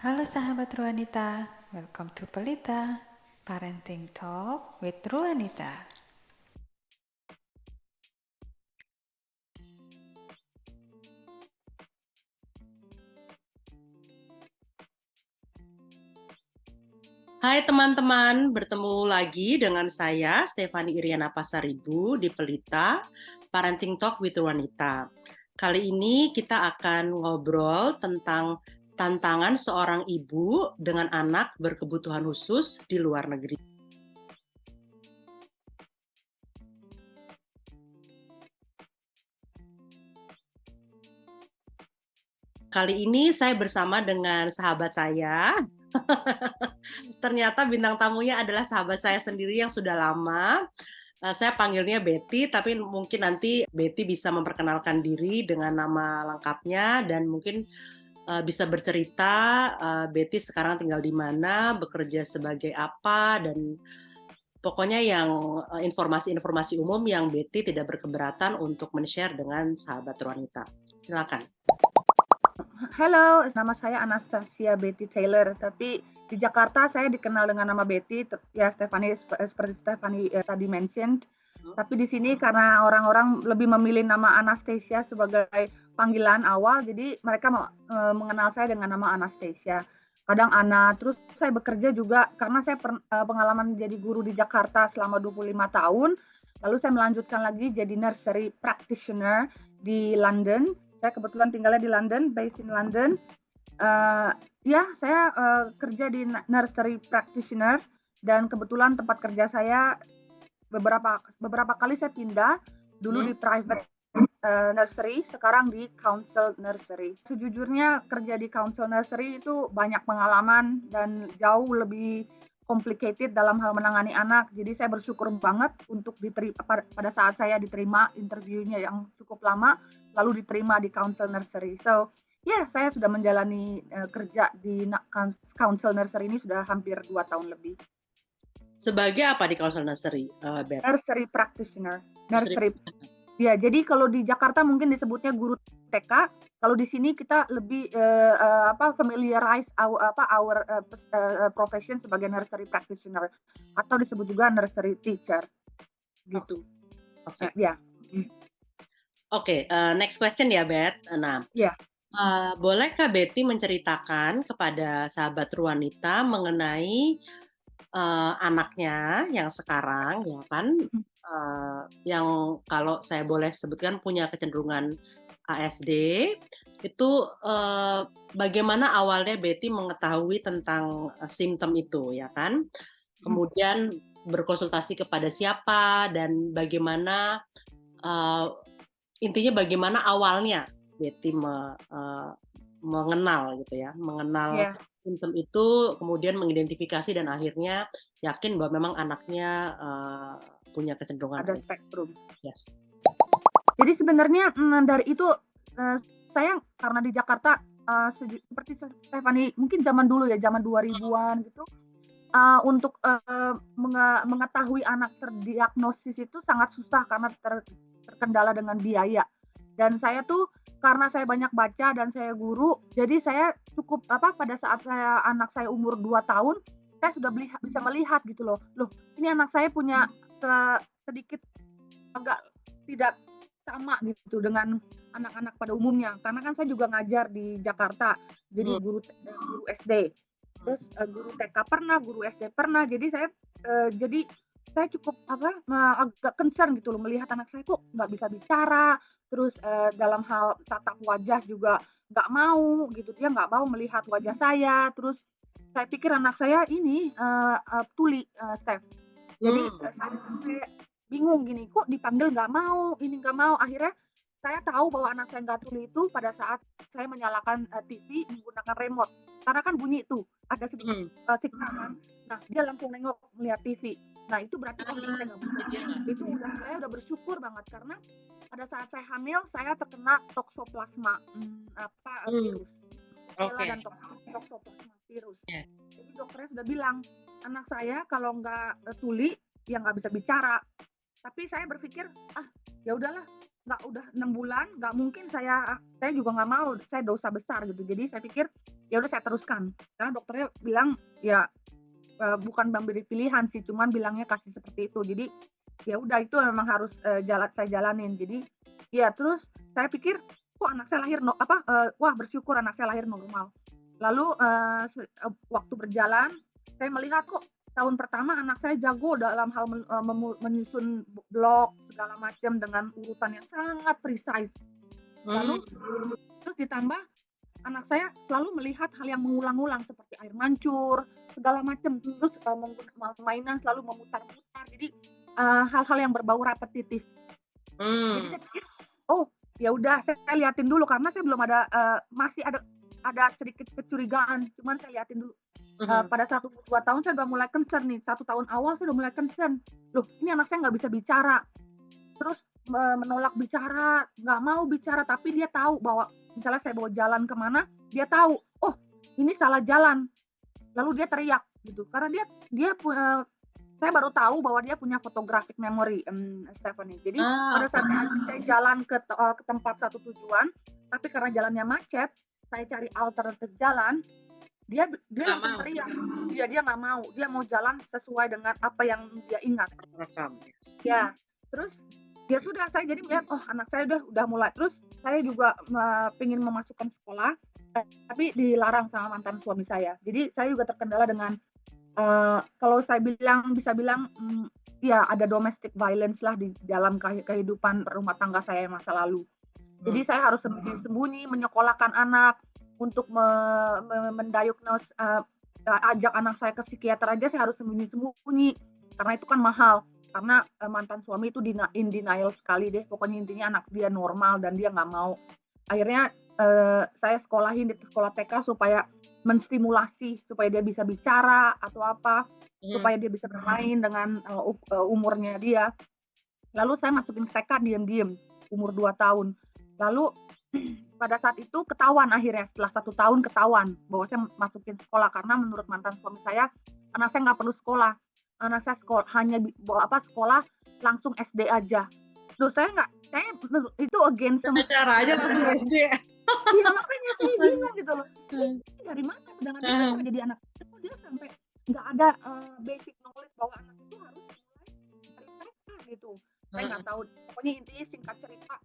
Halo sahabat Ruanita, welcome to Pelita, Parenting Talk with Ruanita. Hai teman-teman, bertemu lagi dengan saya Stefani Iriana Pasaribu di Pelita, Parenting Talk with Wanita. Kali ini kita akan ngobrol tentang tantangan seorang ibu dengan anak berkebutuhan khusus di luar negeri. Kali ini saya bersama dengan sahabat saya. Ternyata bintang tamunya adalah sahabat saya sendiri yang sudah lama. Saya panggilnya Betty, tapi mungkin nanti Betty bisa memperkenalkan diri dengan nama lengkapnya dan mungkin bisa bercerita Betty sekarang tinggal di mana, bekerja sebagai apa, dan pokoknya yang informasi-informasi umum yang Betty tidak berkeberatan untuk men-share dengan sahabat wanita. Silakan. Halo, nama saya Anastasia Betty Taylor, tapi di Jakarta saya dikenal dengan nama Betty, ya Stefani, seperti Stefani tadi mentioned. Tapi di sini karena orang-orang lebih memilih nama Anastasia sebagai panggilan awal, jadi mereka mengenal saya dengan nama Anastasia. Kadang Ana, terus saya bekerja juga karena saya pengalaman jadi guru di Jakarta selama 25 tahun, lalu saya melanjutkan lagi jadi nursery practitioner di London. Saya kebetulan tinggalnya di London, based in London. Ya, saya kerja di nursery practitioner dan kebetulan tempat kerja saya beberapa kali saya pindah, dulu di private nursery, sekarang di council nursery. Sejujurnya kerja di council nursery itu banyak pengalaman dan jauh lebih complicated dalam hal menangani anak. Jadi saya bersyukur banget untuk pada saat saya diterima interviewnya yang cukup lama, lalu diterima di council nursery. So, ya saya sudah menjalani kerja di council nursery ini sudah hampir 2 tahun lebih. Sebagai apa di council nursery, Beth? Nursery practitioner. Nursery. Ya, jadi kalau di Jakarta mungkin disebutnya guru TK, kalau di sini kita lebih familiarize our profession sebagai nursery practitioner atau disebut juga nursery teacher gitu. Oke. Ya. Oke, next question ya, Beth. Nah, Ya. bolehkah Betty menceritakan kepada sahabat Ruanita mengenai anaknya yang sekarang, ya kan, yang kalau saya boleh sebutkan punya kecenderungan ASD, itu bagaimana awalnya Betty mengetahui tentang simptom itu, ya kan? Kemudian berkonsultasi kepada siapa dan bagaimana intinya bagaimana awalnya Betty mengenal gitu ya, mengenal simptom itu, kemudian mengidentifikasi dan akhirnya yakin bahwa memang anaknya punya kecenderungan Ada ASD. spektrum. Yes. Jadi sebenarnya dari itu saya karena di Jakarta seperti Stefani mungkin zaman dulu ya, zaman 2000-an gitu, untuk mengetahui anak terdiagnosis itu sangat susah karena terkendala dengan biaya. Dan saya tuh karena saya banyak baca dan saya guru, jadi saya cukup pada saat anak saya umur 2 tahun, saya sudah bisa melihat gitu loh. Loh, ini anak saya punya sedikit agak tidak sama gitu dengan anak-anak pada umumnya. Karena kan saya juga ngajar di Jakarta, jadi guru SD. Terus guru TK pernah, guru SD pernah. Jadi saya cukup agak concern gitu loh melihat anak saya kok nggak bisa bicara, terus dalam hal tatap wajah juga nggak mau gitu, dia nggak mau melihat wajah saya. Terus saya pikir anak saya ini tuli, Steph. Jadi saya sampai bingung gini, kok dipanggil nggak mau, ini nggak mau. Akhirnya saya tahu bahwa anak saya nggak tuli itu pada saat saya menyalakan TV menggunakan remote. Karena kan bunyi tuh, ada sedikit signal kan. Nah, dia langsung nengok melihat TV. Nah, itu berarti saya nggak bisa. Itu saya udah bersyukur banget karena pada saat saya hamil saya terkena toksoplasma virus. Dan toksoplasma virus. Jadi dokternya sudah bilang, anak saya kalau nggak tuli ya nggak bisa bicara. Tapi saya berpikir ya udahlah, udah 6 bulan nggak mungkin saya juga nggak mau, saya dosa besar gitu. Jadi saya pikir ya udah saya teruskan. Karena dokternya bilang ya bukan memberi pilihan sih, cuman bilangnya kasih seperti itu. Jadi ya udah itu memang harus saya jalanin. Jadi ya terus saya pikir kok anak saya lahir wah bersyukur anak saya lahir normal. Lalu waktu berjalan saya melihat kok tahun pertama anak saya jago dalam hal menyusun blok segala macam dengan urutan yang sangat precise. Lalu terus ditambah anak saya selalu melihat hal yang mengulang-ulang seperti air mancur segala macam, terus mainan selalu memutar-mutar. Jadi hal-hal yang berbau repetitif. Jadi saya pikir oh ya udah saya liatin dulu karena saya belum ada masih ada sedikit kecurigaan, cuman saya liatin dulu. Pada saat umur 2 tahun saya udah mulai concern nih, 1 tahun awal saya udah mulai concern. Loh ini anak saya nggak bisa bicara, terus menolak bicara, nggak mau bicara, tapi dia tahu bahwa misalnya saya bawa jalan kemana, dia tahu, oh ini salah jalan, lalu dia teriak gitu, karena dia saya baru tahu bahwa dia punya photographic memory, Stephanie. Jadi pada saat saya jalan ke tempat satu tujuan, tapi karena jalannya macet, saya cari alternatif jalan, dia langsung teriak, dia nggak mau, dia mau jalan sesuai dengan apa yang dia ingat. Ya, terus ya sudah saya jadi melihat oh anak saya udah mulai. Terus saya juga pengen memasukkan sekolah, tapi dilarang sama mantan suami saya. Jadi saya juga terkendala dengan kalau saya bisa bilang ya ada domestic violence lah di dalam kehidupan rumah tangga saya masa lalu. Jadi saya harus sembunyi-sembunyi menyekolahkan anak untuk mendiagnos, ajak anak saya ke psikiater aja saya harus sembunyi-sembunyi karena itu kan mahal. Karena mantan suami itu in denial sekali deh, pokoknya intinya anak dia normal dan dia nggak mau. Akhirnya saya sekolahin di sekolah TK supaya menstimulasi supaya dia bisa bicara atau apa, supaya dia bisa bermain dengan umurnya dia. Lalu saya masukin TK diam-diam umur 2 tahun. Lalu pada saat itu ketahuan akhirnya setelah 1 tahun ketahuan bahwa saya masukin sekolah karena menurut mantan suami saya anak saya nggak perlu sekolah. Anak saya hanya sekolah langsung SD aja. Loh saya itu against sama cara aja langsung SD. Iya makanya saya bingung gitu loh. Ini dari mana sedangkan dia kan jadi anak kok dia sampai nggak ada basic knowledge bahwa anak itu harus mulai dari TK gitu. Saya nggak tahu. Pokoknya intinya singkat cerita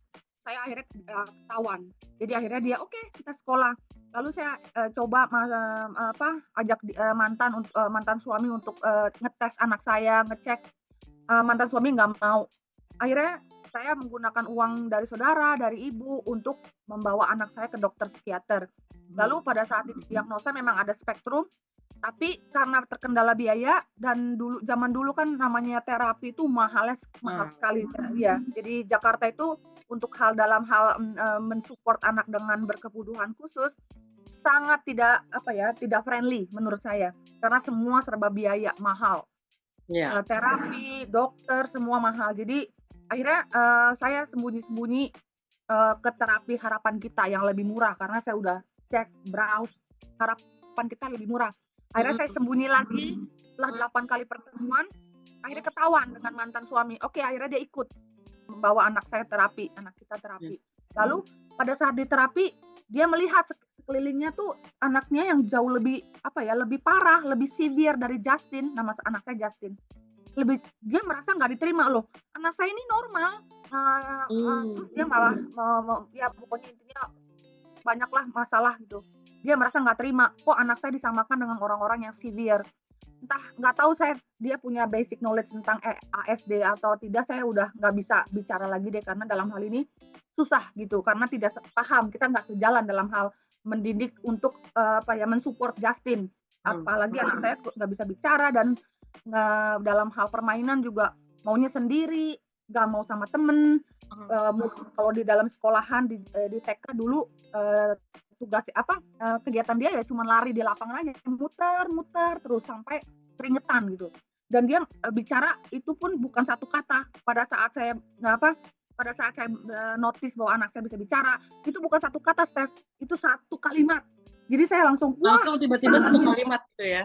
saya akhirnya ketahuan. Jadi akhirnya dia oke, kita sekolah. Lalu saya coba ajak mantan suami untuk ngetes anak saya, ngecek. Mantan suami nggak mau. Akhirnya saya menggunakan uang dari saudara, dari ibu untuk membawa anak saya ke dokter psikiater. Lalu pada saat didiagnosa memang ada spektrum, tapi karena terkendala biaya dan zaman dulu kan namanya terapi itu mahal sekali ya. Jadi Jakarta itu untuk dalam hal mensupport anak dengan berkebutuhan khusus sangat tidak friendly menurut saya karena semua serba biaya mahal. Terapi, dokter semua mahal. Jadi akhirnya saya sembunyi-sembunyi ke terapi Harapan Kita yang lebih murah karena saya udah cek browse Harapan Kita lebih murah. Akhirnya saya sembunyi lagi setelah 8 kali pertemuan, akhirnya ketahuan dengan mantan suami. Oke, akhirnya dia ikut membawa anak kita terapi. Lalu pada saat di terapi dia melihat sekelilingnya tuh anaknya yang jauh lebih lebih parah, lebih severe dari Justin, nama anak saya Justin. Dia merasa nggak diterima loh. Anak saya ini normal, terus dia malah ya pokoknya intinya banyaklah masalah gitu. Dia merasa nggak terima, kok anak saya disamakan dengan orang-orang yang severe. Entah nggak tahu dia punya basic knowledge tentang ASD atau tidak, saya udah nggak bisa bicara lagi deh karena dalam hal ini susah gitu karena tidak paham, kita nggak sejalan dalam hal mendidik untuk mensupport Justin. Apalagi anak saya nggak bisa bicara dan dalam hal permainan juga maunya sendiri, nggak mau sama temen. Kalau di dalam sekolahan di TK dulu tugas kegiatan dia ya cuma lari di lapangan aja, muter terus sampai keringetan gitu. Dan dia bicara itu pun bukan satu kata. Pada saat saya notice bahwa anak saya bisa bicara, itu bukan satu kata, Steph, itu satu kalimat. Jadi saya langsung tiba-tiba satu kalimat gitu ya.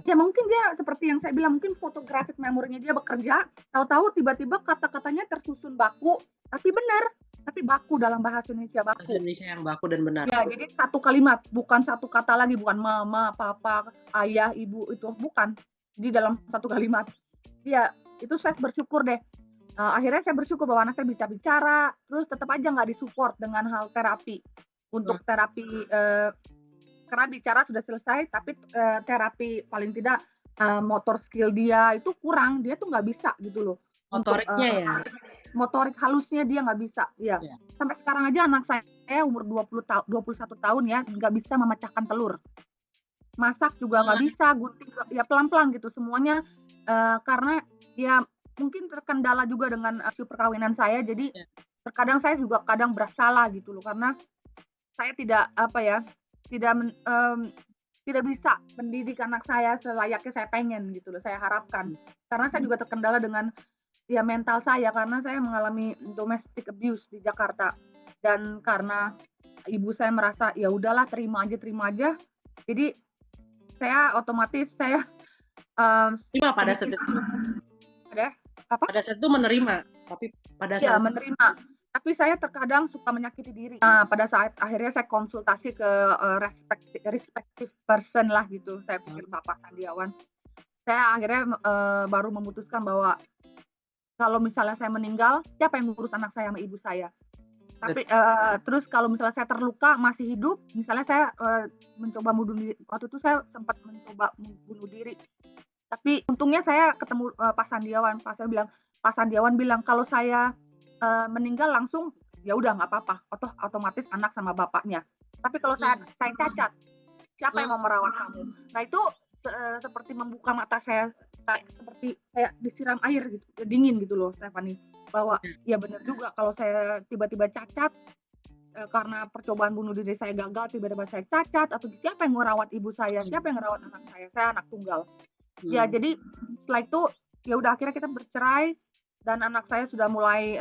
Ya mungkin dia seperti yang saya bilang, mungkin photographic memory-nya dia bekerja, tahu-tahu tiba-tiba kata-katanya tersusun baku, tapi benar. tapi baku dalam bahasa Indonesia, Bahasa baku. Indonesia yang baku dan benar. Ya, jadi satu kalimat, bukan satu kata lagi, bukan mama, papa, ayah, ibu, itu bukan. Di dalam satu kalimat. Ya, itu saya bersyukur deh. Akhirnya saya bersyukur bahwa anak saya bisa bicara, terus tetap aja nggak disupport dengan hal terapi. Hmm. Untuk terapi, karena bicara sudah selesai, tapi terapi paling tidak motor skill dia itu kurang, dia tuh nggak bisa gitu loh. Untuk Motoriknya ya. motorik halusnya dia nggak bisa, ya. Ya. Sampai sekarang aja anak saya umur 21 tahun ya, nggak bisa memecahkan telur. Masak juga nggak bisa, gunting ya pelan-pelan gitu semuanya, karena ya mungkin terkendala juga dengan isu perkawinan saya, jadi Ya. terkadang saya juga kadang bersalah gitu loh, karena saya tidak apa ya, tidak bisa mendidik anak saya selayaknya saya pengen gitu loh, saya harapkan. Karena saya juga terkendala dengan ya mental saya, karena saya mengalami domestic abuse di Jakarta. Dan karena ibu saya merasa ya udahlah terima aja. Jadi saya otomatis saya Terima pada saat sedikit itu. ada apa? Pada saat itu menerima, tapi pada Ya saat itu menerima. Tapi saya terkadang suka menyakiti diri. Pada saat akhirnya saya konsultasi ke respective person lah gitu. Saya pikir Bapak Sandiawan. Saya akhirnya baru memutuskan bahwa kalau misalnya saya meninggal, siapa yang ngurus anak saya sama ibu saya? Tapi terus kalau misalnya saya terluka masih hidup, misalnya saya mencoba bunuh diri, waktu itu saya sempat mencoba bunuh diri. Tapi untungnya saya ketemu Pak Sandiawan. Pak Sandiawan bilang kalau saya meninggal langsung ya udah nggak apa-apa, otomatis anak sama bapaknya. Tapi kalau saya cacat, siapa yang mau merawat kamu? Nah itu seperti membuka mata saya, seperti kayak disiram air gitu, dingin gitu loh, Stephanie. Bahwa ya benar juga kalau saya tiba-tiba cacat karena percobaan bunuh diri saya gagal, tiba-tiba saya cacat, atau siapa yang merawat ibu saya, siapa yang merawat anak saya anak tunggal. Ya jadi setelah itu ya udah akhirnya kita bercerai dan anak saya sudah mulai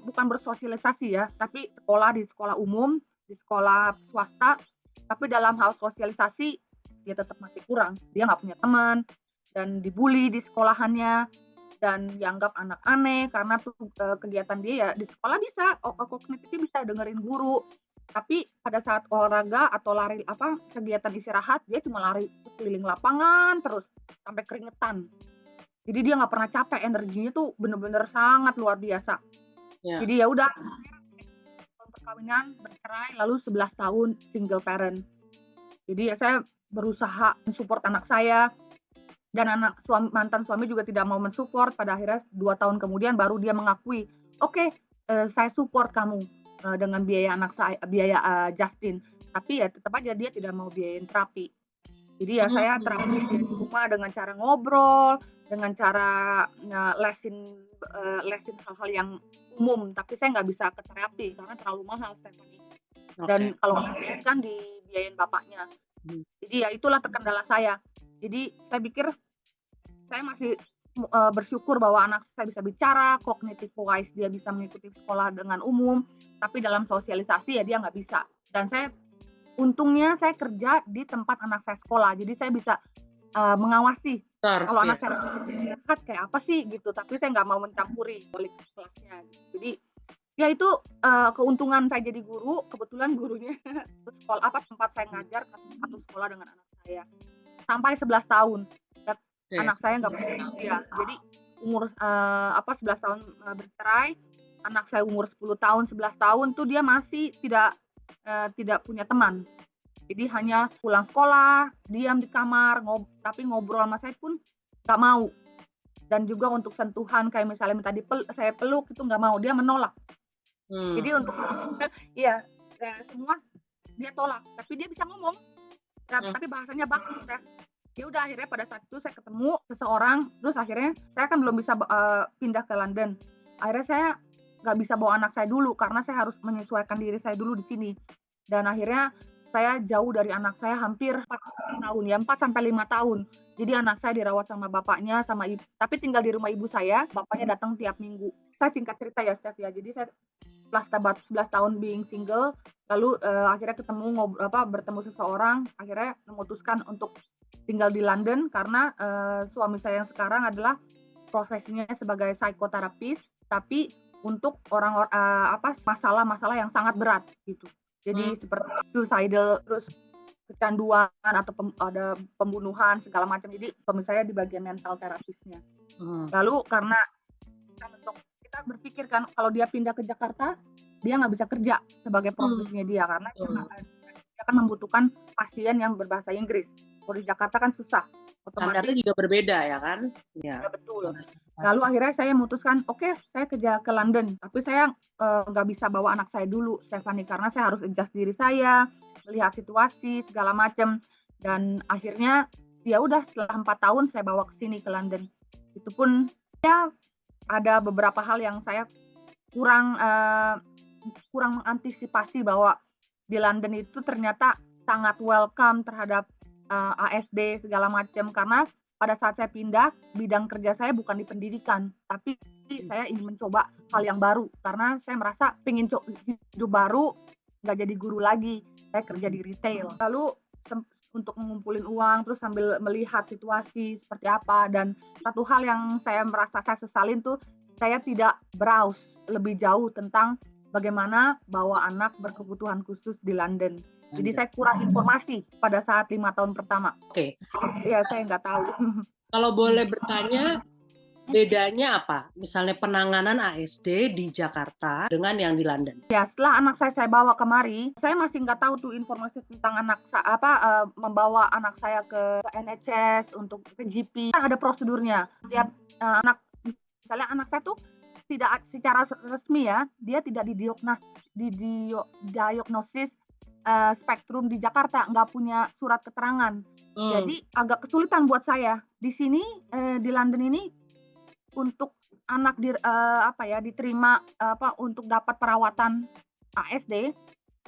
bukan bersosialisasi ya, tapi di sekolah umum, di sekolah swasta, tapi dalam hal sosialisasi dia tetap masih kurang. Dia nggak punya teman dan dibully di sekolahannya dan dianggap anak aneh karena kegiatan dia ya di sekolah bisa kognitifnya bisa dengerin guru, tapi pada saat olahraga atau lari kegiatan istirahat dia cuma lari keliling lapangan terus sampai keringetan. Jadi dia nggak pernah capek, energinya tuh bener-bener sangat luar biasa. Ya. Jadi ya udah perkawinan, bercerai, lalu 11 tahun single parent. Jadi ya saya berusaha mensupport anak saya dan mantan suami juga tidak mau mensupport. Pada akhirnya 2 tahun kemudian baru dia mengakui, oke, saya support kamu dengan biaya anak saya, biaya Justin. Tapi ya tetap aja dia tidak mau biayain terapi. Jadi ya saya terapi di rumah dengan cara ngobrol, dengan cara lesin hal-hal yang umum, tapi saya nggak bisa ke terapi karena terlalu mahal Stephanie. Dan kalau kan dibiayain bapaknya. Jadi ya itulah terkendala saya. Jadi saya pikir saya masih bersyukur bahwa anak saya bisa bicara, cognitive wise dia bisa mengikuti sekolah dengan umum, tapi dalam sosialisasi ya dia nggak bisa. Dan untungnya saya kerja di tempat anak saya sekolah, jadi saya bisa mengawasi kalau anak saya dekat kayak apa sih gitu, tapi saya nggak mau mencampuri kelasnya. Jadi ya itu keuntungan saya jadi guru, kebetulan gurunya sekolah tempat saya ngajar satu sekolah dengan anak saya sampai 11 tahun. Anak saya nggak punya usia, jadi umur 11 tahun bercerai, anak saya umur 10 tahun, 11 tahun tuh dia masih tidak punya teman. Jadi hanya pulang sekolah, diam di kamar, tapi ngobrol sama saya pun nggak mau. Dan juga untuk sentuhan kayak misalnya minta saya peluk itu nggak mau, dia menolak. Jadi untuk ya semua dia tolak, tapi dia bisa ngomong. Tapi bahasanya bagus ya. Ya udah akhirnya pada saat itu saya ketemu seseorang, terus akhirnya saya kan belum bisa pindah ke London. Akhirnya saya nggak bisa bawa anak saya dulu karena saya harus menyesuaikan diri saya dulu di sini. Dan akhirnya saya jauh dari anak saya hampir 4 tahun ya, 4 sampai 5 tahun. Jadi anak saya dirawat sama bapaknya, sama ibu, tapi tinggal di rumah ibu saya, bapaknya datang tiap minggu. Saya singkat cerita ya, Steph ya. Jadi saya setelah 11 tahun being single, lalu akhirnya bertemu seseorang, akhirnya memutuskan untuk tinggal di London karena suami saya yang sekarang adalah profesinya sebagai psikoterapis, tapi untuk masalah-masalah yang sangat berat gitu. Jadi Hmm. seperti suicidal, terus kecanduan atau ada pembunuhan segala macam. Jadi misalnya di bagian mental terapisnya. Hmm. Lalu karena untuk kita berpikir kan kalau dia pindah ke Jakarta, dia nggak bisa kerja sebagai profesinya dia karena dia akan membutuhkan pasien yang berbahasa Inggris. Kalau di Jakarta kan susah, Standarnya otomatis juga berbeda ya kan? Ya. ya betul. Lalu akhirnya saya memutuskan, oke, saya kerja ke London, tapi saya nggak bisa bawa anak saya dulu, Stephanie, karena saya harus adjust diri saya, melihat situasi segala macam, dan akhirnya ya udah setelah 4 tahun saya bawa ke sini ke London. Itu pun ya ada beberapa hal yang saya kurang mengantisipasi bahwa di London itu ternyata sangat welcome terhadap ASD segala macam, karena pada saat saya pindah bidang kerja saya bukan di pendidikan, tapi saya ingin mencoba hal yang baru karena saya merasa pengen hidup baru, nggak jadi guru lagi, saya kerja di retail. Lalu untuk mengumpulin uang terus sambil melihat situasi seperti apa, dan satu hal yang saya merasa saya sesalin tuh saya tidak browse lebih jauh tentang bagaimana bawa anak berkebutuhan khusus di London. Jadi saya kurang informasi pada saat 5 tahun pertama. Oke. Ya saya nggak tahu. Kalau boleh bertanya, bedanya apa? Misalnya penanganan ASD di Jakarta dengan yang di London. Ya setelah anak saya bawa kemari, saya masih nggak tahu tuh informasi tentang membawa anak saya ke NHS untuk ke GP. Kan ada prosedurnya. Setiap anak, misalnya anak saya tuh tidak secara resmi ya, dia tidak didiagnosis spektrum di Jakarta, nggak punya surat keterangan. Jadi agak kesulitan buat saya di sini di London ini untuk anak diterima untuk dapat perawatan ASD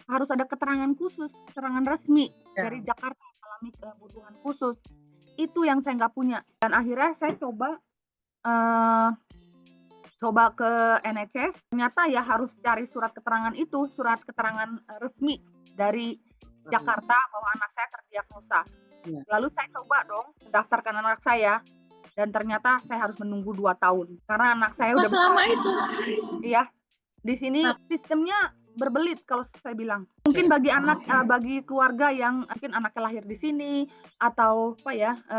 harus ada keterangan khusus, keterangan resmi dari Jakarta alami kebutuhan khusus. Itu yang saya nggak punya, dan akhirnya saya coba ke NHS, ternyata ya harus cari surat keterangan resmi dari Jakarta bahwa anak saya terdiagnosa. Lalu saya coba dong mendaftarkan anak saya, dan ternyata saya harus menunggu 2 tahun karena anak saya udah selama itu. Iya, di sini sistemnya berbelit kalau saya bilang. Mungkin bagi keluarga yang mungkin anaknya lahir di sini atau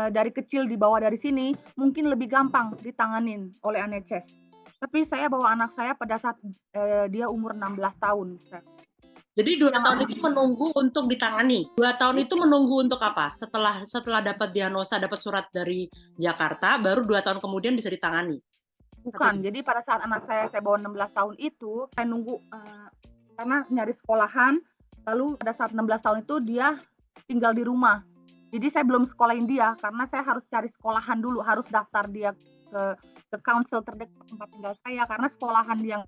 dari kecil dibawa dari sini, mungkin lebih gampang ditanganin oleh NHS. Tapi saya bawa anak saya pada saat dia umur 16 tahun. Jadi 2 tahun itu menunggu untuk ditangani. 2 tahun itu menunggu untuk apa? Setelah dapat diagnosa, dapat surat dari Jakarta, baru 2 tahun kemudian bisa ditangani. Bukan, jadi pada saat anak saya bawa 16 tahun itu, saya nunggu karena nyari sekolahan, lalu pada saat 16 tahun itu dia tinggal di rumah. Jadi saya belum sekolahin dia, karena saya harus cari sekolahan dulu, harus daftar dia ke council terdekat tempat tinggal saya, karena sekolahan yang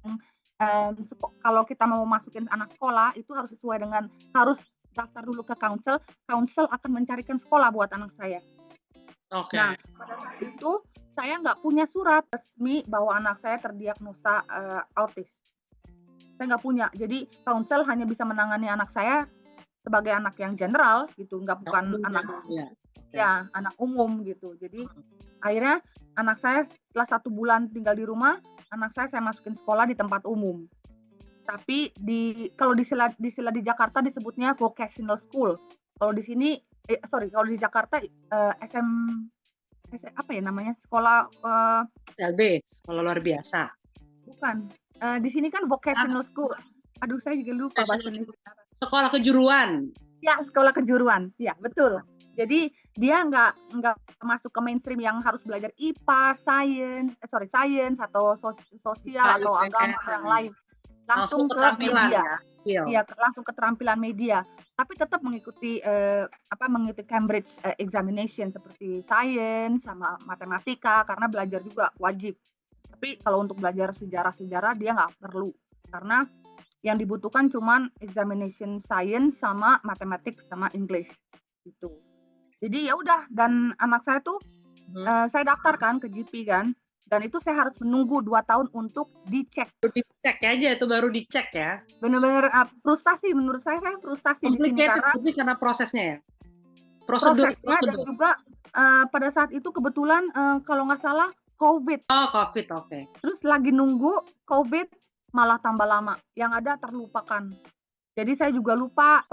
kalau kita mau masukin anak sekolah, itu harus sesuai dengan, harus daftar dulu ke council akan mencarikan sekolah buat anak saya. Oke. Nah, pada saat itu saya nggak punya surat resmi bahwa anak saya terdiagnosa autis. Saya nggak punya. Jadi council hanya bisa menangani anak saya sebagai anak yang general gitu, bukan anak anak umum gitu. Jadi akhirnya anak saya setelah 1 bulan tinggal di rumah, anak saya masukin sekolah di tempat umum. Tapi kalau di Jakarta disebutnya vocational school. Kalau di sini kalau di Jakarta sekolah SLB, sekolah luar biasa. Bukan. Di sini kan vocational school. Aduh, saya juga lupa bahasa Indonesia. Sekolah kejuruan. Ya, sekolah kejuruan. Ya, betul. Jadi dia nggak masuk ke mainstream yang harus belajar IPA, science atau sosial atau agama yang lain. Langsung ke media. Langsung keterampilan media. Tapi tetap mengikuti Cambridge examination seperti science sama matematika, karena belajar juga wajib. Tapi kalau untuk belajar sejarah dia nggak perlu, karena yang dibutuhkan cuman examination science sama matematik sama English gitu. Jadi ya udah, dan anak saya tuh saya daftarkan ke GP kan, dan itu saya harus menunggu 2 tahun untuk dicek. Dicek aja itu baru dicek ya. Benar-benar frustasi, menurut saya frustasi di sini karena prosesnya ya. Prosesnya dan juga pada saat itu kebetulan kalau nggak salah COVID. Oh, COVID, oke. Terus lagi nunggu COVID malah tambah lama, yang ada terlupakan. Jadi saya juga lupa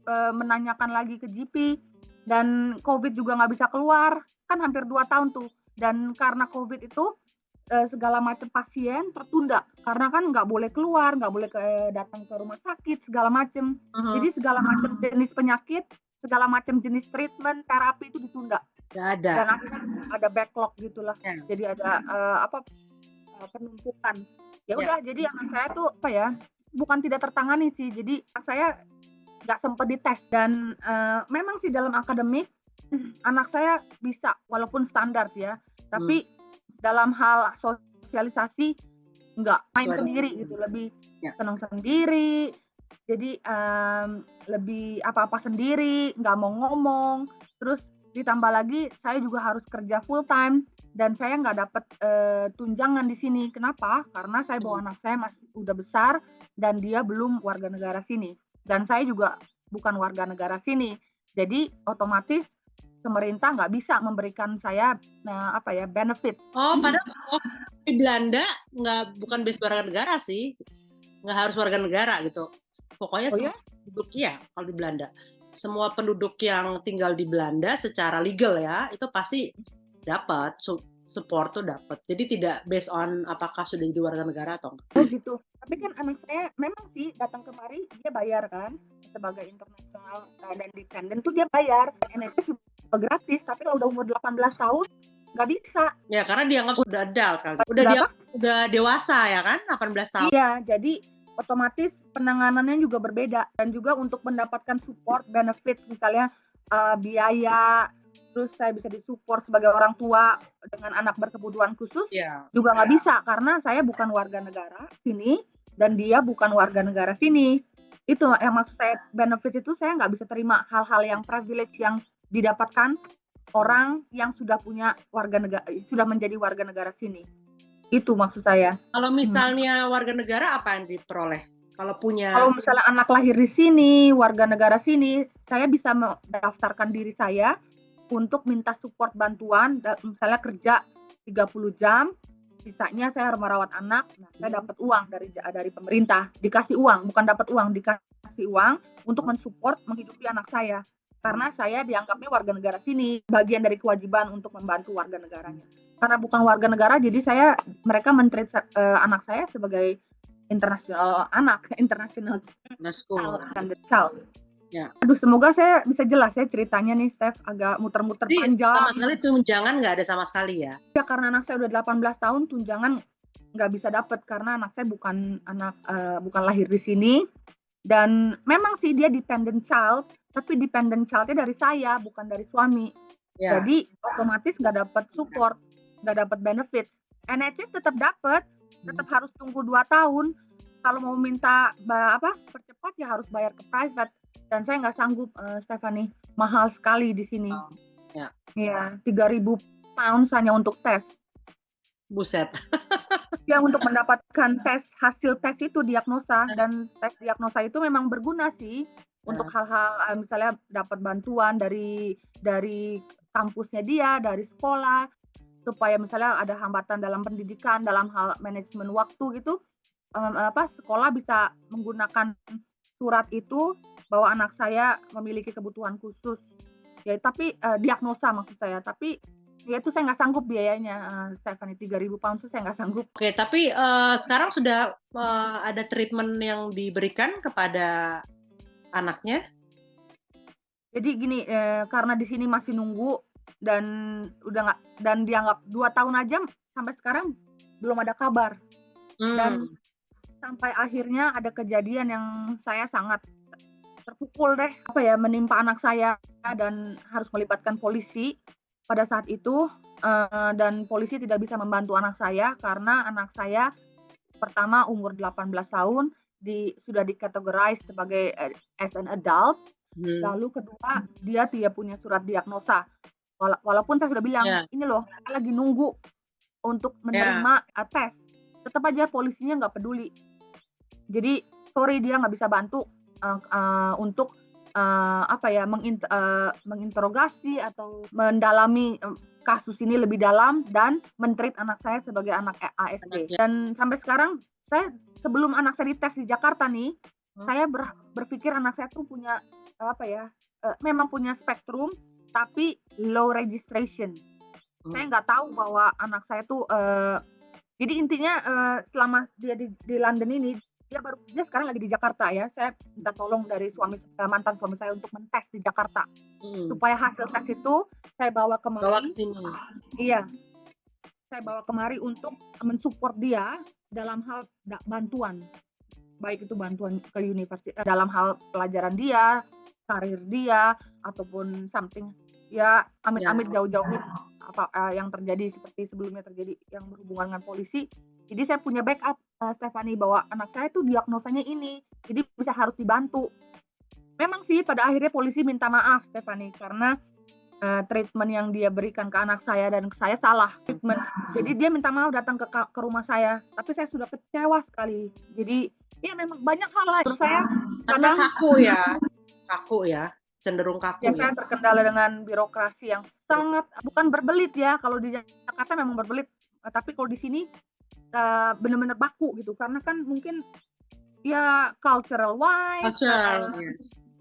menanyakan lagi ke GP, dan COVID juga nggak bisa keluar, kan hampir 2 tahun tuh. Dan karena COVID itu segala macam pasien tertunda karena kan nggak boleh keluar, nggak boleh datang ke rumah sakit segala macam. Mhm. Jadi segala macam jenis penyakit, segala macam jenis treatment, terapi itu ditunda. Nggak ada. Dan akhirnya ada backlog gitulah. Ya. Jadi ada penumpukan. Ya udah, jadi anak saya tuh bukan tidak tertangani sih. Jadi anak saya nggak sempat dites, dan memang sih dalam akademik anak saya bisa walaupun standar ya, tapi dalam hal sosialisasi nggak main sendiri gitu, lebih senang sendiri. Jadi lebih apa-apa sendiri, nggak mau ngomong. Terus ditambah lagi saya juga harus kerja full time, dan saya nggak dapat tunjangan di sini. Kenapa? Karena saya bawa anak saya masih udah besar dan dia belum warga negara sini, dan saya juga bukan warga negara sini. Jadi otomatis pemerintah nggak bisa memberikan saya benefit. Oh, padahal di Belanda bukan base warga negara sih, nggak harus warga negara gitu. Pokoknya semua penduduk kalau di Belanda, semua penduduk yang tinggal di Belanda secara legal ya itu pasti dapat support tuh dapat. Jadi tidak based on apakah sudah jadi warga negara atau enggak. Oh gitu. Tapi kan anak saya memang sih datang kemari dia bayar kan sebagai internasional dan dependent tuh dia bayar. NHS gratis, tapi kalau udah umur 18 tahun nggak bisa. Ya karena dianggap sudah adult kali. Udah dewasa ya kan, 18 tahun. Iya, jadi otomatis penanganannya juga berbeda, dan juga untuk mendapatkan support benefit misalnya biaya, terus saya bisa disupport sebagai orang tua dengan anak berkebutuhan khusus juga nggak bisa karena saya bukan warga negara sini dan dia bukan warga negara sini. Itu yang maksud saya, benefit itu saya nggak bisa terima hal-hal yang privilege yang didapatkan orang yang sudah punya sudah menjadi warga negara sini. Itu maksud saya. Kalau misalnya warga negara apa yang diperoleh? Kalau misalnya anak lahir di sini, warga negara sini, saya bisa mendaftarkan diri saya untuk minta support bantuan, misalnya kerja 30 jam, sisanya saya harus merawat anak. Nah, saya dapat uang dari pemerintah, dikasih uang, bukan dapat uang, dikasih uang untuk mensupport menghidupi anak saya. Karena saya dianggapnya warga negara sini, bagian dari kewajiban untuk membantu warga negaranya. Karena bukan warga negara, jadi mereka men-treat anak saya sebagai international child. Ya. Aduh, semoga saya bisa jelas ya ceritanya nih, Steph, agak muter-muter panjang. Sama sekali tunjangan nggak ada sama sekali ya? Ya, karena anak saya udah 18 tahun, tunjangan nggak bisa dapat karena anak saya bukan lahir di sini. Dan memang sih dia dependent child, tapi dependent child-nya dari saya, bukan dari suami. Ya. Jadi otomatis nggak dapat support, nggak dapat benefit. NHS tetap dapat, tetap harus tunggu 2 tahun. Kalau mau minta percepat ya harus bayar ke private. Dan saya nggak sanggup, Stephanie, mahal sekali di sini. Ya, 3.000 pounds hanya untuk tes. Buset. Ya, untuk mendapatkan hasil tes itu diagnosa, dan tes diagnosa itu memang berguna sih untuk hal-hal misalnya dapat bantuan dari kampusnya dia, dari sekolah, supaya misalnya ada hambatan dalam pendidikan, dalam hal manajemen waktu gitu, sekolah bisa menggunakan surat itu bahwa anak saya memiliki kebutuhan khusus. Ya, tapi diagnosa maksud saya. Tapi ya itu saya nggak sanggup biayanya, Stephanie, 3.000 pounds itu saya nggak sanggup. Oke, tapi sekarang sudah ada treatment yang diberikan kepada anaknya? Jadi gini, karena di sini masih nunggu dan dianggap 2 tahun aja sampai sekarang belum ada kabar. Dan sampai akhirnya ada kejadian yang saya sangat terpukul deh, menimpa anak saya, dan harus melibatkan polisi pada saat itu, dan polisi tidak bisa membantu anak saya karena anak saya pertama umur 18 tahun, sudah dikategorize sebagai as an adult. Lalu kedua, dia tidak punya surat diagnosa. Walaupun saya sudah bilang, ini loh, saya lagi nunggu untuk menerima tes. Tetap aja polisinya nggak peduli. Jadi, sorry, dia nggak bisa bantu untuk apa ya, menginterogasi atau mendalami, kasus ini lebih dalam dan men-treat anak saya sebagai anak ASD. Anaknya. Dan sampai sekarang saya sebelum anak saya dites di Jakarta nih, Hmm. saya berpikir anak saya tuh punya, apa ya, memang punya spektrum, tapi low registration. Saya nggak tahu bahwa anak saya tuh, jadi intinya, selama dia di London ini, dia sekarang lagi di Jakarta ya, saya minta tolong dari mantan suami saya untuk mentes di Jakarta, supaya hasil tes itu saya bawa Bawa ke kemari. sini. Iya, saya bawa kemari untuk men-support dia dalam hal bantuan, baik itu bantuan ke universitas dalam hal pelajaran dia, karir dia, ataupun something ya amit-amit jauh-jauh nih yang terjadi seperti sebelumnya terjadi yang berhubungan dengan polisi. Jadi saya punya backup, Stephanie, bahwa anak saya tuh diagnosanya ini, jadi bisa harus dibantu. Memang sih pada akhirnya polisi minta maaf, Stephanie, karena treatment yang dia berikan ke anak saya dan saya salah treatment. Jadi dia minta maaf datang ke rumah saya, tapi saya sudah kecewa sekali. Jadi ya memang banyak hal lah menurut saya. Karena kaku ya, cenderung kaku ya. Saya terkendala dengan birokrasi yang sangat bukan berbelit ya. Kalau di Jakarta memang berbelit, tapi kalau di sini benar-benar baku gitu. Karena kan mungkin ya cultural wise,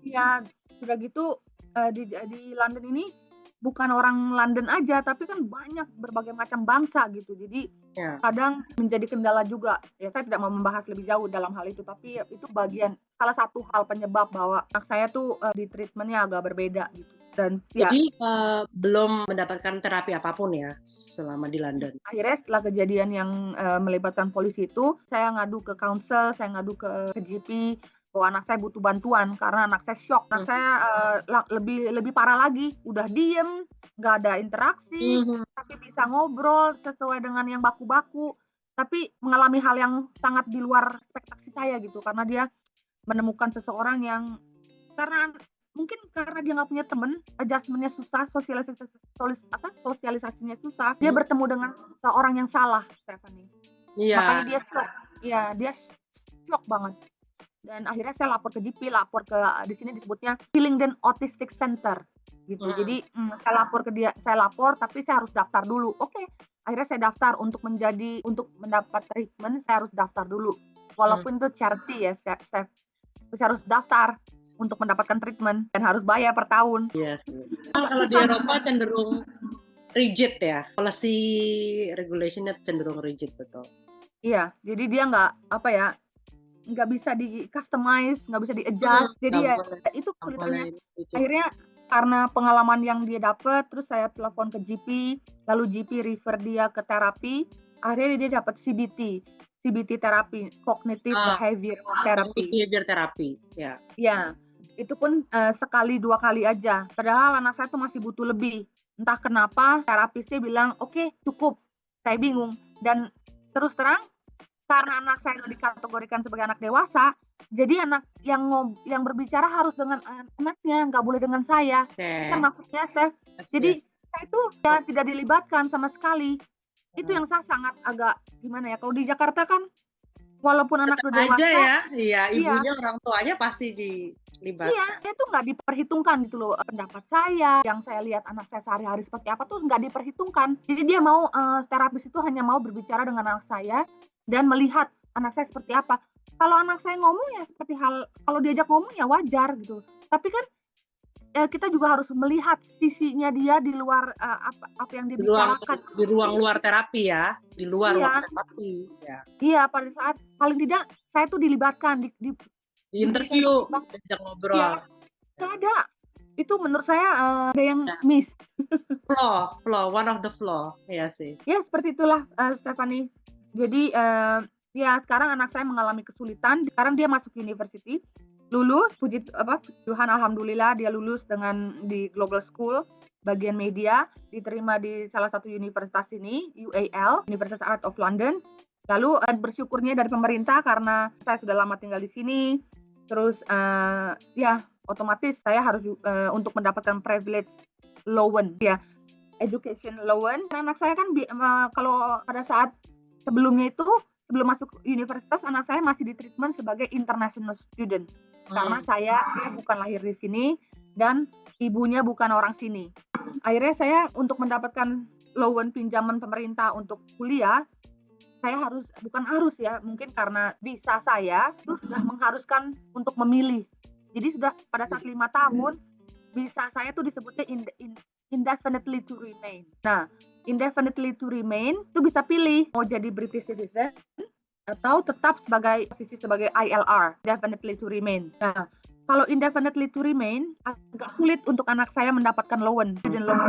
ya sudah gitu di London ini bukan orang London aja, tapi kan banyak berbagai macam bangsa gitu. Jadi kadang menjadi kendala juga. Ya saya tidak mau membahas lebih jauh dalam hal itu, tapi itu salah satu hal penyebab bahwa anak saya tuh di treatmentnya agak berbeda gitu. Dan jadi belum mendapatkan terapi apapun ya selama di London. Akhirnya setelah kejadian yang melibatkan polisi itu, saya ngadu ke counsel, saya ngadu ke GP bahwa anak saya butuh bantuan karena anak saya shock. Anak saya lebih parah lagi, udah diem, nggak ada interaksi, tapi bisa ngobrol sesuai dengan yang baku-baku, tapi mengalami hal yang sangat di luar ekspektasi saya gitu, karena dia menemukan seseorang yang mungkin karena dia nggak punya temen, adjustment-nya susah, sosialisasinya susah, dia bertemu dengan seorang yang salah, Stephanie. Makanya dia shock. Iya, dia shock banget. Dan akhirnya saya lapor ke GP, di sini disebutnya Hillingdon Autistic Center gitu. Jadi saya lapor tapi saya harus daftar dulu. Oke, akhirnya saya daftar untuk mendapat treatment, saya harus daftar dulu. Walaupun itu charity ya, saya harus daftar untuk mendapatkan treatment dan harus bayar per tahun. Iya. Kalau di Eropa cenderung rigid ya, policy regulation-nya cenderung rigid, betul. Iya, jadi dia nggak bisa di customize, nggak bisa di adjust. Jadi ya itu kesulitannya. Akhirnya karena pengalaman yang dia dapat, terus saya telepon ke GP, lalu GP refer dia ke terapi, akhirnya dia dapat CBT terapi, cognitive behavior therapy, ya. Ya, itu pun sekali 2 kali aja. Padahal anak saya tuh masih butuh lebih. Entah kenapa terapisnya bilang, oke, cukup. Saya bingung. Dan terus terang, karena anak saya dikategorikan sebagai anak dewasa, jadi anak yang berbicara harus dengan anaknya, nggak boleh dengan saya. Kan maksudnya, Steph. Jadi saya tuh tidak dilibatkan sama sekali. Itu yang saya sangat agak gimana ya, kalau di Jakarta kan walaupun anak udah dewasa aja ya, ibunya orang tuanya pasti dilibatkan. Iya, saya tuh nggak diperhitungkan gitu loh. Pendapat saya, yang saya lihat anak saya sehari-hari seperti apa tuh nggak diperhitungkan. Jadi dia mau terapis itu hanya mau berbicara dengan anak saya dan melihat anak saya seperti apa. Kalau anak saya ngomong ya kalau diajak ngomong ya wajar gitu. Tapi kan kita juga harus melihat sisinya dia di luar apa yang dia bicarakan. Di ruang luar terapi ya, di luar ruang terapi. Ya. Iya, pada saat paling tidak saya tuh dilibatkan di interview, diajak ngobrol. Ya, nggak ada. Itu menurut saya ada yang miss. Flaw, one of the flaw, ya sih. Ya seperti itulah, Stephanie. Jadi ya sekarang anak saya mengalami kesulitan. Sekarang dia masuk university, lulus, Tuhan alhamdulillah dia lulus di Global School bagian media, diterima di salah satu universitas ini, UAL, University Art of London. Lalu bersyukurnya dari pemerintah karena saya sudah lama tinggal di sini. Terus ya otomatis saya harus untuk mendapatkan privilege loan ya, education loan. Anak saya kan kalau pada saat sebelum masuk universitas, anak saya masih di treatment sebagai international student. karena dia bukan lahir di sini dan ibunya bukan orang sini. Akhirnya saya untuk mendapatkan loan pinjaman pemerintah untuk kuliah, saya mungkin karena visa saya itu sudah mengharuskan untuk memilih. Jadi sudah pada saat 5 tahun, visa saya tuh disebutnya indefinitely to remain. Nah, indefinitely to remain itu bisa pilih mau jadi British citizen atau tetap sebagai ILR, indefinitely to remain. Nah, kalau indefinitely to remain agak sulit untuk anak saya mendapatkan student loan.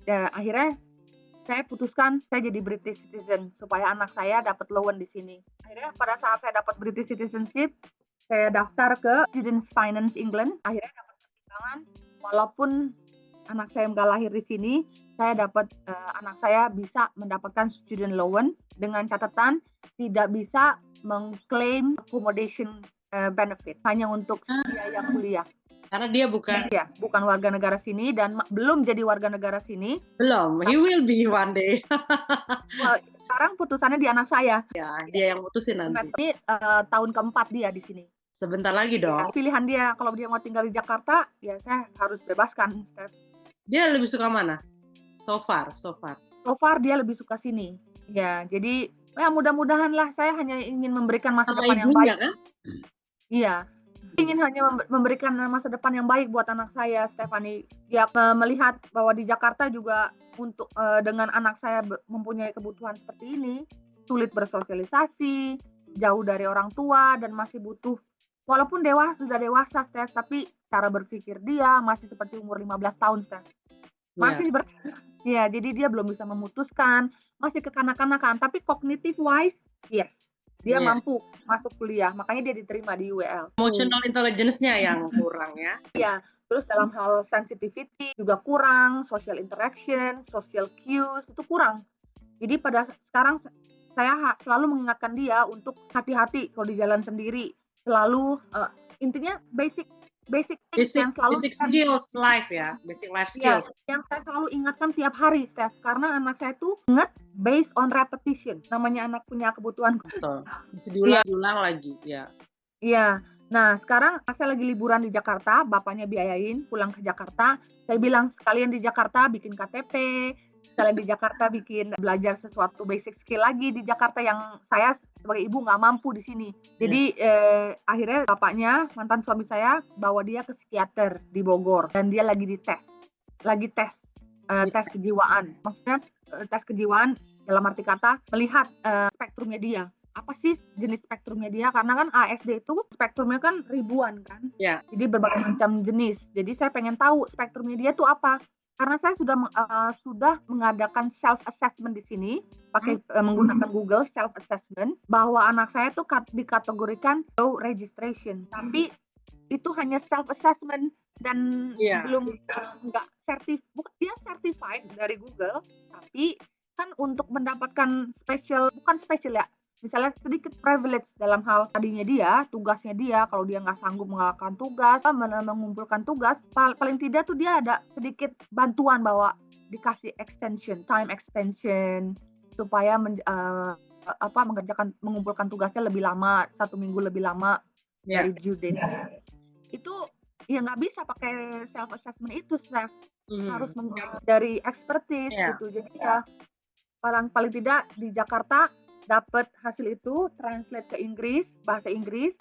Ya, akhirnya saya putuskan saya jadi British citizen supaya anak saya dapat loan di sini. Akhirnya pada saat saya dapat British citizenship, saya daftar ke Students Finance England. Akhirnya dapat pertimbangan, walaupun anak saya nggak lahir di sini, anak saya bisa mendapatkan student loan dengan catatan tidak bisa mengklaim accommodation benefit, hanya untuk biaya kuliah. Karena dia bukan warga negara sini dan belum jadi warga negara sini. Belum, he will be one day. Sekarang putusannya di anak saya. Ya, dia yang mutusin nanti. Ini tahun keempat dia di sini. Sebentar lagi dong. Pilihan dia, kalau dia mau tinggal di Jakarta, ya saya harus bebaskan. Dia lebih suka mana? So far. So far dia lebih suka sini. Ya, jadi mudah-mudahan lah, saya hanya ingin memberikan masa depan yang baik. Kan? Iya. Ingin hanya memberikan masa depan yang baik buat anak saya, Stephanie. Dia melihat bahwa di Jakarta juga untuk dengan anak saya mempunyai kebutuhan seperti ini, sulit bersosialisasi, jauh dari orang tua dan masih butuh, walaupun sudah dewasa, Steph, tapi cara berpikir dia masih seperti umur 15 tahun, Steph. Masih jadi dia belum bisa memutuskan, masih kekanak-kanakan, tapi cognitive wise, yes. Dia mampu masuk kuliah, makanya dia diterima di UEL. Emotional intelligence-nya yang kurang ya. Iya, terus dalam hal sensitivity juga kurang, social interaction, social cues itu kurang. Jadi pada sekarang saya selalu mengingatkan dia untuk hati-hati kalau di jalan sendiri. Selalu intinya basic yang selalu skills life ya, basic life skills. Yang saya selalu ingatkan tiap hari, Steph, karena anak saya tuh ingat based on repetition. Namanya anak punya kebutuhan. Betul. Bisa diulang lagi, ya. Iya. Nah, sekarang saya lagi liburan di Jakarta, bapaknya biayain pulang ke Jakarta. Saya bilang sekalian di Jakarta bikin KTP, sekalian di Jakarta bikin belajar sesuatu basic skill lagi di Jakarta yang saya sebagai ibu nggak mampu di sini. Jadi akhirnya bapaknya, mantan suami saya, bawa dia ke psikiater di Bogor dan dia lagi tes kejiwaan. Maksudnya tes kejiwaan dalam arti kata melihat spektrumnya dia. Apa sih jenis spektrumnya dia? Karena kan ASD itu spektrumnya kan ribuan kan. Yeah. Jadi berbagai macam jenis. Jadi saya pengen tahu spektrumnya dia tuh apa. Karena saya sudah mengadakan self assessment di sini pakai menggunakan Google self assessment bahwa anak saya tuh dikategorikan low registration, tapi itu hanya self assessment dan belum nggak dia certified dari Google, tapi kan untuk mendapatkan bukan spesial ya, misalnya sedikit privilege dalam hal tugasnya dia, kalau dia nggak sanggup melakukan tugas, mengumpulkan tugas, paling tidak tuh dia ada sedikit bantuan bahwa dikasih time extension supaya mengumpulkan tugasnya lebih lama, 1 minggu lebih lama dari due date. Itu ya nggak bisa pakai self assessment itu, Steph. Harus dari expertise gitu. Jadi ya paling tidak di Jakarta dapat hasil itu, translate ke Inggris, bahasa Inggris.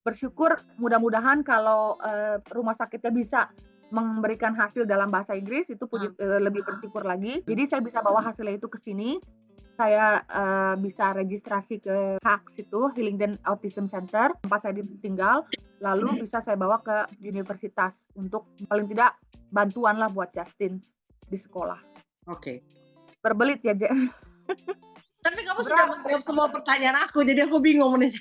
Bersyukur mudah-mudahan kalau rumah sakitnya bisa memberikan hasil dalam bahasa Inggris, itu lebih bersyukur lagi. Jadi saya bisa bawa hasilnya itu ke sini. Saya bisa registrasi ke HACS itu, Hillingdon Autism Center, tempat saya tinggal. Lalu bisa saya bawa ke universitas untuk paling tidak bantuan lah buat Justin di sekolah. Oke. Berbelit ya, Tapi kamu sudah menjawab semua pertanyaan aku, jadi aku bingung nih.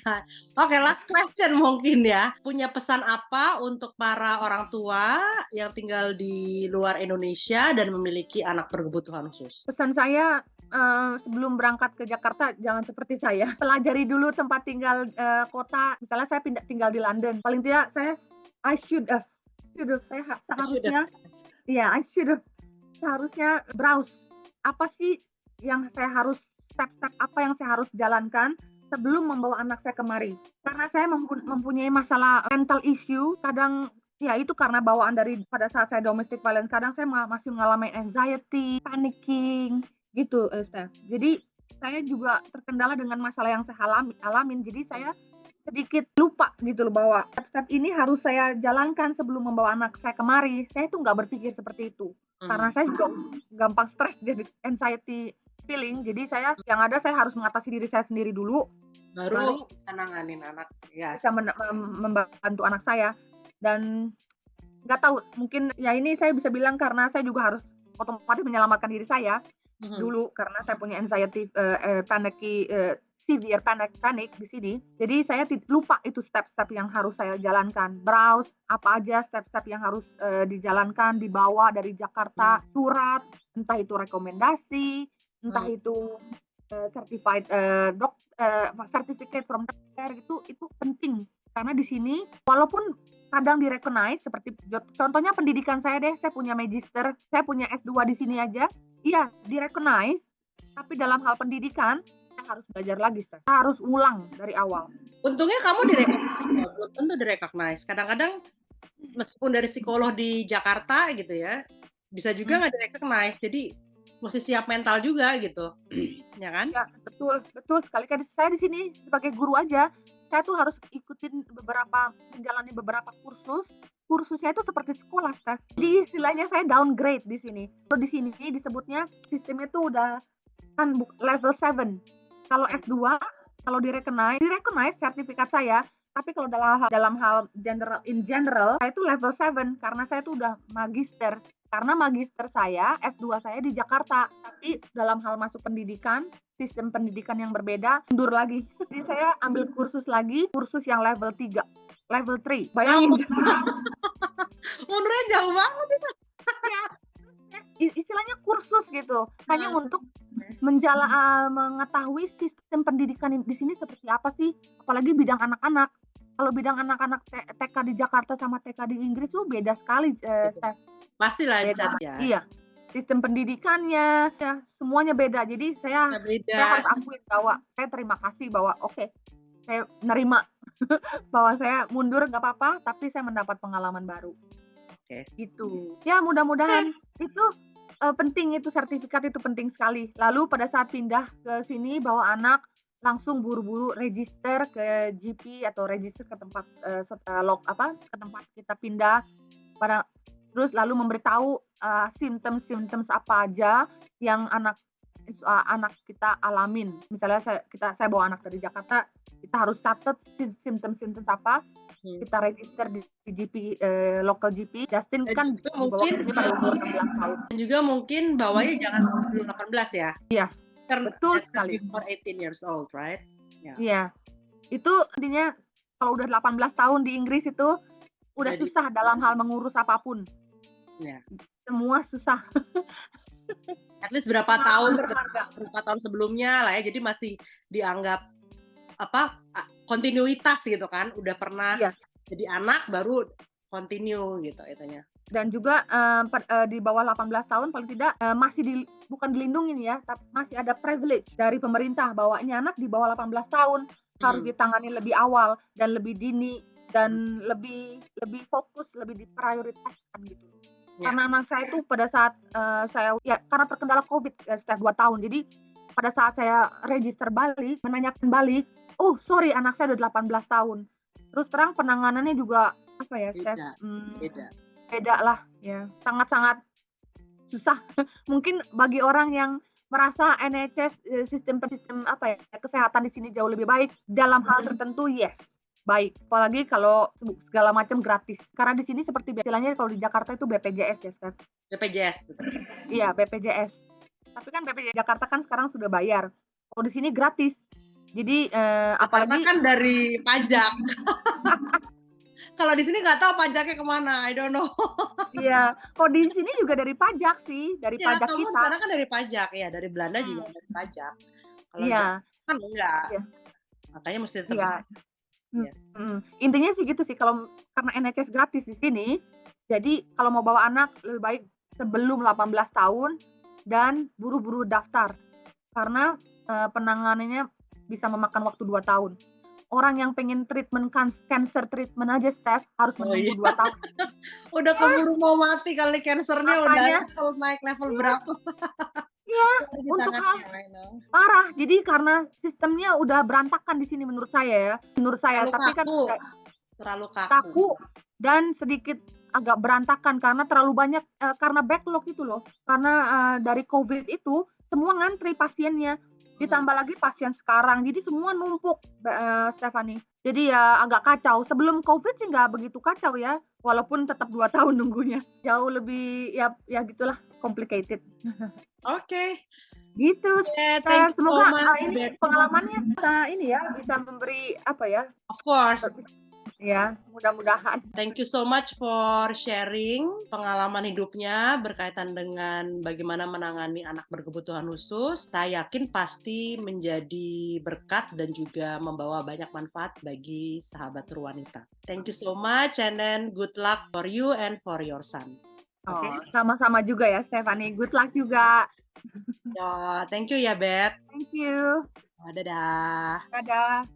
Oke, last question mungkin ya. Punya pesan apa untuk para orang tua yang tinggal di luar Indonesia dan memiliki anak berkebutuhan khusus? Pesan saya, sebelum berangkat ke Jakarta, jangan seperti saya. Pelajari dulu tempat tinggal kota. Misalnya saya tinggal di London. Paling tidak saya seharusnya browse. Apa sih yang saya harus step-step apa yang saya harus jalankan sebelum membawa anak saya kemari. Karena saya mempunyai masalah mental issue, kadang ya itu karena bawaan dari pada saat saya domestic violence, kadang saya masih mengalami anxiety, panicking, gitu, Steph. Jadi saya juga terkendala dengan masalah yang saya alamin, jadi saya sedikit lupa gitu loh bahwa step-step ini harus saya jalankan sebelum membawa anak saya kemari. Saya tuh nggak berpikir seperti itu. Karena saya juga gampang stres jadi anxiety feeling. Jadi saya harus mengatasi diri saya sendiri dulu, Baru bisa nanganin anak. Ya, bisa membantu anak saya. Dan nggak tahu, mungkin ya ini saya bisa bilang karena saya juga harus otomatis menyelamatkan diri saya dulu karena saya punya anxiety, severe panic di sini. Jadi saya lupa itu step-step yang harus saya jalankan. Browse apa aja step-step yang harus dijalankan, dibawa dari Jakarta, surat, entah itu rekomendasi, entah itu certified certificate from doctor, itu penting. Karena di sini walaupun kadang di-recognize, seperti contohnya pendidikan saya deh, saya punya magister, saya punya S2 di sini aja, iya di-recognize, tapi dalam hal pendidikan saya harus belajar lagi, saya harus ulang dari awal. Untungnya kamu di-recognize, belum tentu di-recognize. Kadang-kadang meskipun dari psikolog di Jakarta gitu ya, bisa juga nggak di-recognize. Jadi mesti siap mental juga gitu, ya kan? Ya betul sekali. Kan saya di sini sebagai guru aja, saya tuh harus menjalani beberapa kursus. Kursusnya itu seperti sekolah, Steph. Jadi istilahnya saya downgrade di sini. Kalau di sini disebutnya sistemnya tuh udah kan level 7. Kalau S2, kalau di-recognize sertifikat saya, tapi kalau dalam hal general, saya itu level 7 karena saya tuh udah magister. Karena magister saya, S2 saya di Jakarta, tapi dalam hal masuk pendidikan, sistem pendidikan yang berbeda, mundur lagi. Jadi saya ambil kursus yang level 3, level 3. Bayangin. Mundurnya jauh banget itu. Istilahnya kursus gitu, hanya untuk mengetahui sistem pendidikan di sini seperti apa sih, apalagi bidang anak-anak. Kalau bidang anak-anak TK di Jakarta sama TK di Inggris tuh beda sekali, Steph. Pastilah Beda. ya. Iya, sistem pendidikannya, ya semuanya beda. Jadi saya harus akuin bahwa saya terima kasih bahwa saya nerima bahwa saya mundur nggak apa-apa, tapi saya mendapat pengalaman baru. Gitu. Ya mudah-mudahan itu penting, itu sertifikat itu penting sekali. Lalu pada saat pindah ke sini bawa anak, langsung buru-buru register ke GP atau register ke tempat ke tempat kita pindah, terus lalu memberitahu symptoms apa aja yang anak kita alamin. Misalnya saya bawa anak dari Jakarta, kita harus catat symptoms apa, kita register di GP, local GP. Justin kan dibawa ke sini pada umur 16 tahun. Dan juga mungkin bawanya jangan sebelum 18 ya. Iya. Betul sekali. Before 18 years old, right? Iya. Itu intinya kalau udah 18 tahun di Inggris itu udah susah dalam hal mengurus apapun. Ya. Semua susah. At least berapa tahun sebelumnya lah ya, jadi masih dianggap kontinuitas gitu kan, udah pernah jadi anak baru continue gitu itunya. Dan juga di bawah 18 tahun paling tidak masih bukan dilindungin ya, tapi masih ada privilege dari pemerintah bahwa ini anak di bawah 18 tahun harus ditangani lebih awal dan lebih dini dan lebih fokus, lebih diprioritaskan gitu. Karena anak saya itu pada saat karena terkendala COVID setelah 2 tahun, jadi pada saat saya register balik, menanyakan balik, oh sorry anak saya udah 18 tahun. Terus terang penanganannya juga beda lah ya, sangat-sangat susah. Mungkin bagi orang yang merasa NHS sistem kesehatan di sini jauh lebih baik dalam hal tertentu, yes, baik. Apalagi kalau segala macam gratis. Karena di sini seperti istilahnya kalau di Jakarta itu BPJS ya, Steph. BPJS betul. Iya, BPJS. Tapi kan BPJS Jakarta kan sekarang sudah bayar. Kalau di sini gratis. Jadi apalagi kan dari pajak. Kalau di sini nggak tahu pajaknya kemana, I don't know. Iya, kalau di sini juga dari pajak sih, dari pajak kita. Sana kan dari pajak ya, dari Belanda juga dari pajak. Kalau kan enggak, makanya mesti tetap. Intinya sih gitu sih, kalau karena NHS gratis di sini, jadi kalau mau bawa anak lebih baik sebelum 18 tahun dan buru-buru daftar, karena penanganannya bisa memakan waktu 2 tahun. Orang yang pengen treatment cancer treatment aja, Steph, harus Oh iya, menunggu 2 tahun. udah keburu mau mati kali cancernya udah Makanya naik level iya berapa iya, baru untuk hal ditangani, I know. parah. Jadi karena sistemnya udah berantakan di sini menurut saya ya, menurut saya. Terlalu Tapi kan kaku, terlalu kaku. kaku dan sedikit agak berantakan karena terlalu banyak karena backlog itu loh. Karena dari COVID itu semua ngantri pasiennya. Ditambah lagi pasien sekarang. Jadi semua numpuk, Stephanie. Jadi ya agak kacau. Sebelum COVID sih nggak begitu kacau ya. Walaupun tetap 2 tahun nunggunya. Jauh lebih ya gitulah complicated. Oke, Gitu, yeah, thank Steph. you so Semoga much, ini Betty. pengalamannya bisa memberi apa ya? Of course. Ya, mudah-mudahan. Thank you so much for sharing pengalaman hidupnya berkaitan dengan bagaimana menangani anak berkebutuhan khusus. Saya yakin pasti menjadi berkat dan juga membawa banyak manfaat bagi sahabat Ruwanita. Thank you so much and then good luck for you and for your son. Oke? Oh, sama-sama juga ya, Stephanie. Good luck juga. Ya, thank you ya, Beth. Thank you. Dadah. Dadah.